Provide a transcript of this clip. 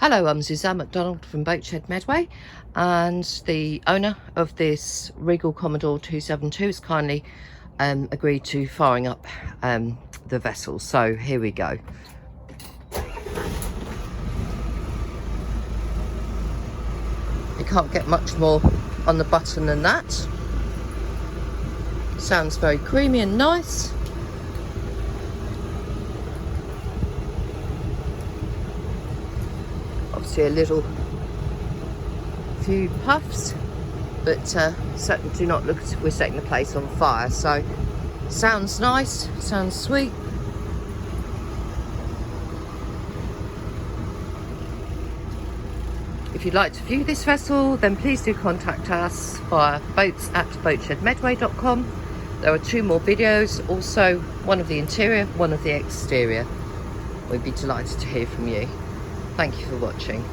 Hello, I'm Suzanne McDonald from Boatshed Medway, and the owner of this Regal Commodore 272 has kindly agreed to firing up the vessel. So here we go. You can't get much more on the button than that. Sounds very creamy and nice. Obviously a little few puffs, but certainly do not look as if we're setting the place on fire. So sounds nice, sounds sweet. If you'd like to view this vessel, then please do contact us via boats@boatshedmedway.com. There are 2 more videos, also one of the interior, one of the exterior. We'd be delighted to hear from you. Thank you for watching.